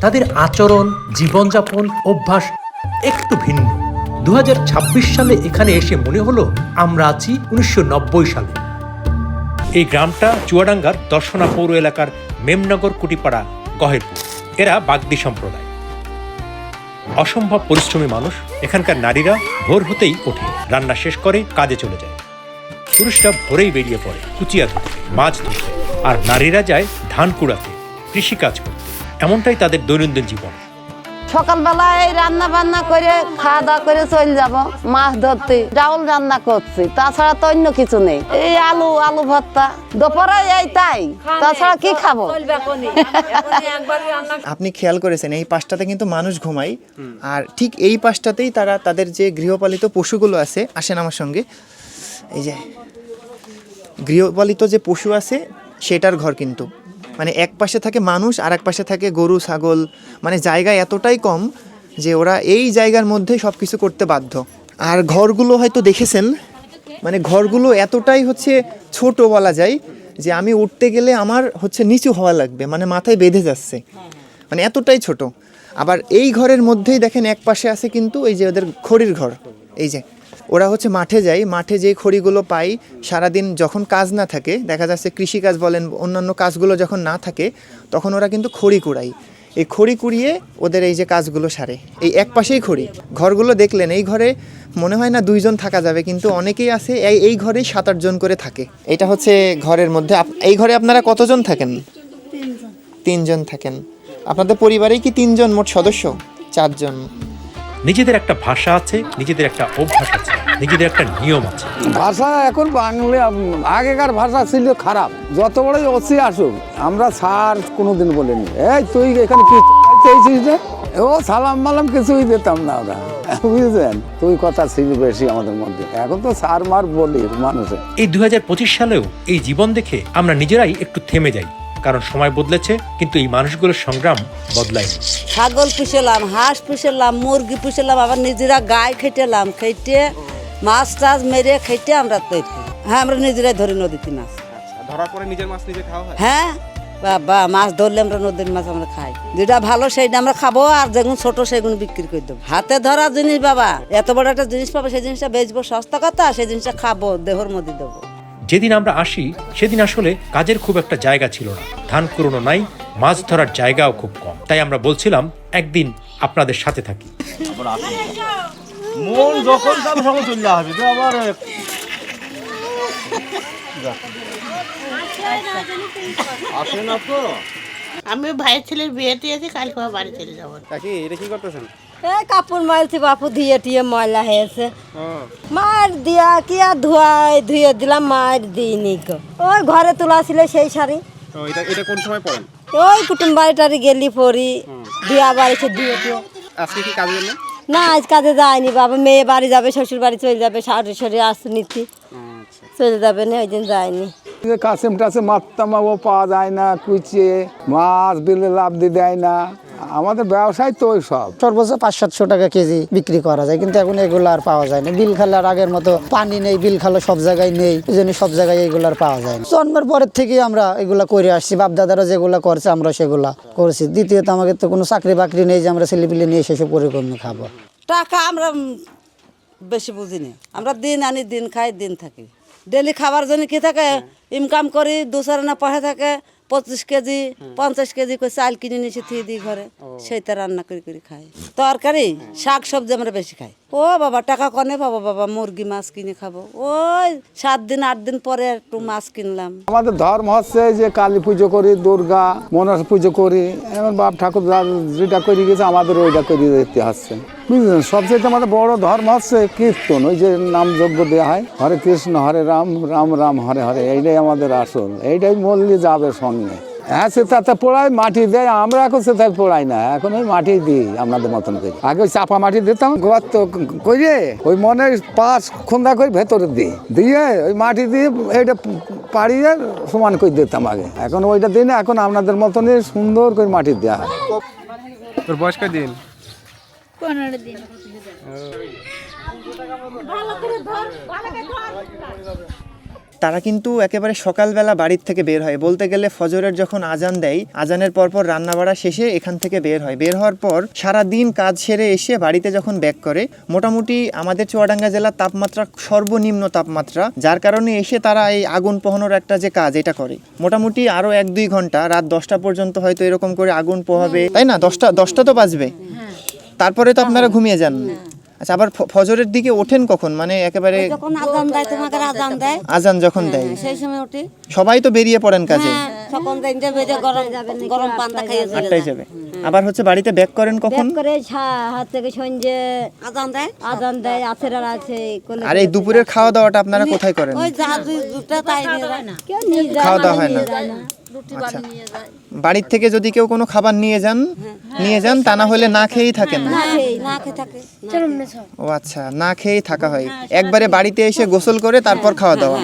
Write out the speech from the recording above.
তাদের আচরণ, জীবনযাপন, অভ্যাস একটু ভিন্ন। 2026 সালে এখানে এসে মনে হলো আমরা আছি 1990 সালে। এই গ্রামটা চুয়াডাঙ্গার দর্শনা পৌর এলাকার মেমনগর কুটিপাড়া গহেরপুর। এরা বাগদি সম্প্রদায়, অসম্ভব পরিশ্রমী মানুষ। এখানকার নারীরা ভোর হতেই ওঠে, রান্না শেষ করে কাজে চলে যায়। পুরুষরা ভোরেই বেরিয়ে পড়ে কুচিয়া ধরতে, মাছ ধরতে, আর নারীরা যায় ধান কুড়াতে, কৃষিকাজ করতে। এমনটাই তাদের দৈনন্দিন জীবন। সকালবেলায় রান্না বান্না করে খাওয়া দাওয়া করে চলে যাব, মাছ ধরতে, ডাউল রান্না করছি, তাছাড়া তো অন্য কিছু নেই। এই আলু ভর্তা দুপুরে এই তাই, তাছাড়া কি খাবো। আপনি খেয়াল করেছেন এই পাশটাতে কিন্তু মানুষ ঘুমায়, আর ঠিক এই পাশটাতেই তারা তাদের যে গৃহপালিত পশুগুলো আছে, আসেন আমার সঙ্গে। এই যে গৃহপালিত যে পশু আছে সেটার ঘর, কিন্তু মানে এক পাশে থাকে মানুষ আর এক পাশে থাকে গরু ছাগল। মানে জায়গা এতটাই কম যে ওরা এই জায়গার মধ্যে সব কিছু করতে বাধ্য। আর ঘরগুলো হয়তো দেখেছেন, মানে ঘরগুলো এতটাই ছোট বলা যায় যে আমি উঠতে গেলে আমার নিচু হওয়া লাগবে, মানে মাথায় বেঁধে যাচ্ছে, মানে এতটাই ছোট। আবার এই ঘরের মধ্যেই দেখেন এক পাশে আছে কিন্তু এই যে ওদের খড়ির ঘর। এই যে ওরা মাঠে যায়, মাঠে যে খড়িগুলো পায় সারাদিন যখন কাজ না থাকে, দেখা যাচ্ছে কৃষিকাজ বলেন অন্যান্য কাজগুলো যখন না থাকে, তখন ওরা কিন্তু খড়ি কুড়ায়। এই খড়ি কুড়িয়ে ওদের এই যে কাজগুলো সারে। এই এক পাশেই খড়ি। ঘরগুলো দেখলেন, এই ঘরে মনে হয় না 2 জন থাকা যাবে, কিন্তু অনেকেই আছে এই ঘরেই 7-8 জন করে থাকে। এটা ঘরের মধ্যে। এই ঘরে আপনারা কতজন থাকেন? 3 জন থাকেন। আপনাদের পরিবারে কি 3 জন মোট সদস্য? 4 জন। নিজেদের একটা ভাষা আছে, নিজেদের একটা অভ্যাস আছে, নিজেদের একটা নিয়ম আছে। ভাষা এখন বাংলা, আগেকার ভাষা ছিল খারাপ। যত বড়ই ওসি আসুক, আমরা স্যার কোনোদিন বলিনি। এই তুই এখানে কি চাইছিস রে? ও সালাম মালাম কিছুই দিতাম না ওরা, বুঝলেন? তুই কথা ছিল বেশি আমাদের মধ্যে। এখন তো স্যার মার বলি মানুষে। এই 2025 সালেও এই জীবন দেখে আমরা নিজেরাই একটু থেমে যাই, কারণ সময় বদলেছে কিন্তু এই মানুষগুলোর সংগ্রাম বদলায়নি। ছাগল পুষেলাম, হাঁস পুষেলাম, মুরগি পুষেলাম, আবার নিজেরা গায়ে খেটেলাম, খেটে মাছ টাছ মেরে খেটে আমরা তৈরি করি। হ্যাঁ, আমরা নিজেরাই ধরি নদীতে মাছ। ধরার পরে নিজের মাছ নিজে খাওয়া হয়? হ্যাঁ বাবা, মাছ ধরলে আমরা নদীর মাছ আমরা খাই। যেটা ভালো সেইটা আমরা খাবো, আর যেগুলো ছোট সেগুলো বিক্রি করে দেবো। হাতে ধরা জিনিস বাবা, এত বড় একটা জিনিস পাবো, সেই জিনিসটা বেচবো সস্তা কথা, সেই জিনিসটা খাবো, দেহর মধ্যে দেবো। যেদিন আমরা আসি সেদিন আসলে কাজের খুব একটা জায়গা ছিল না, ধান কুড়োনো নাই, মাছ ধরার জায়গাও খুব কম। তাই আমরা বলছিলাম একদিন আপনাদের সাথে থাকি। মন যখন যাবে তখন চলে আসবে তো আবার। আসে না তো। আমি ভাইয়ের ছেলের বিয়ে দিয়েছি, কালকে বাড়ি চলে যাবো। কাকি এটা কি করতেছেন? এই কাপড় মারছি বাপু, ধুয়ে ময়লা হয়েছে। মার দিয়া কি আর ধুয়ে দিলাম, মার দিইনি গো। ওই ঘরে তোলা ছিল সেই শাড়ি। এটা কোন সময় পড়েন? ওই কুটুম বাড়ি টাড়ি গেলি পরি, দিয়া বাড়িতে দিয়ে দিও। আজকে কি কাজে গেলেন? না, আজ কাজে যায়নি বাবা, মেয়ে বাড়ি যাবে, শ্বশুর বাড়ি চলে যাবে, শাড়ি সরি আসতে নিতি চলে যাবে না, ওই দিন যায়নি। কাসেম টাসে মারতাম, ও পাওয়া যায় না, কুচিয়ে মাছ বিলে লাভ দিয়ে দেয় না। আমাদের ব্যবসায় তো ওই সব সর্বোচ্চ 500-700 টাকা কেজি বিক্রি করা যায়, কিন্তু এখন এগুলো আর পাওয়া যায় না। বিল খালার আগের মতো পানি নেই, বিল খালো সব জায়গায় নেই, এই জন্য সব জায়গায় এগুলো আর পাওয়া যায় না। জন্মের পরের থেকে আমরা এগুলা করে আসছি, বাপ দাদারা যেগুলো করছে আমরা সেগুলা করছি। দ্বিতীয়ত আমাদের তো কোনো চাকরি বাকরি নেই যে আমরা ছেলেপিলে নিয়ে সেসব করে কমে খাবো। টাকা আমরা বেশি বুঝিনি, আমরা দিন আনি দিন খাই দিন থাকি। ডেলি খাবার জন্য কি থাকে, ইনকাম করি 2 পয়সা থাকে, 25 কেজি 50 কেজি করে চাল কিনে নিয়েছি থিয়ে দিই ঘরে, সেইটা রান্না করে খাই। তরকারি শাক সবজি আমরা বেশি খাই। ও বাবা, টাকা কনে পাবো বাবা, মুরগি মাছ কিনে খাবো। ওই 7 দিন 8 দিন পরে একটু মাছ কিনলাম। আমাদের ধর্ম যে কালী পুজো করি, দুর্গা মনসা পুজো করি। এমন বাপ ঠাকুর যেটা করে গেছে আমাদের ওইটা করে দিতে হচ্ছে, বুঝলেন? সবচেয়ে আমাদের বড় ধর্ম কীর্তন, ওই যে নাম যজ্ঞ দেওয়া হয়, হরে কৃষ্ণ হরে রাম, রাম রাম হরে হরে, এইটাই আমাদের আসল, এইটাই মল্লি যাবে সঙ্গে। হ্যাঁ, সে তাতে পোড়াই মাটি দেয়, আমরা এখন সে তাই পোড়াই না, এখন ওই মাটি দিই আপনাদের মতন করে। আগে ওই চাপা মাটি দিতাম, গর্ত করে ওই মনে 5 খুন্দা করে ভেতরে দিয়ে ওই মাটি দিয়ে এইটা পাড়িয়ে সমান করে দিতাম আগে। এখন ওইটা দিই না, এখন আপনাদের মতনই সুন্দর করে মাটি দেওয়া হয়। তোর বয়স কয়দিন? 15 দিন। তারা কিন্তু একেবারে সকালবেলা বাড়ির থেকে বের হয়, বলতে গেলে ফজরের যখন আজান দেয়, আজানের পরপর রান্না বাড়া শেষে এখান থেকে বের হয়। বের হওয়ার পর সারা দিন কাজ সেরে এসে বাড়িতে যখন ব্যাক করে, মোটামুটি আমাদের চুয়াডাঙ্গা জেলার তাপমাত্রা সর্বনিম্ন তাপমাত্রা, যার কারণে এসে তারা এই আগুন পোহানোর একটা যে কাজ এটা করে। মোটামুটি আরো 1-2 ঘন্টা, রাত 10টা পর্যন্ত হয়তো এরকম করে আগুন পোহাবে, তাই না? 10টা তো বাজবে, তারপরে তো আপনারা ঘুমিয়ে যান। আচ্ছা, আবার ফজরের দিকে ওঠেন কখন? মানে একেবারে যখন আজান দেয়, তোমাকে আজান দেয়, আজান যখন দেয় সেই সময় উঠি। সবাই তো বেরিয়ে পড়েন কাজে, তখন দেখতে বেজে গরম গরম পান্তা খাইয়ে চলে 8টায় যাবে। আবার হচ্ছে বাড়িতে ব্যাক করেন কখন? করে হাত থেকে সঞ্জে আজান দেয়। আছে কোলে আর এই দুপুরের খাওয়া দাওয়াটা আপনারা কোথায় করেন? ওই যা দুটা তাই নিয়ে যায় না। কেউ নিয়ে যায় খাওয়া দাওয়া হয় না। আচ্ছা, বাড়ির থেকে যদি কেউ কোনো খাবার নিয়ে যান, তা না হলে না খেয়েই থাকেন। না খেয়ে থাকে। ও আচ্ছা, না খেয়েই থাকা হয়, একবারে বাড়িতে এসে গোসল করে তারপর খাওয়া দাওয়া।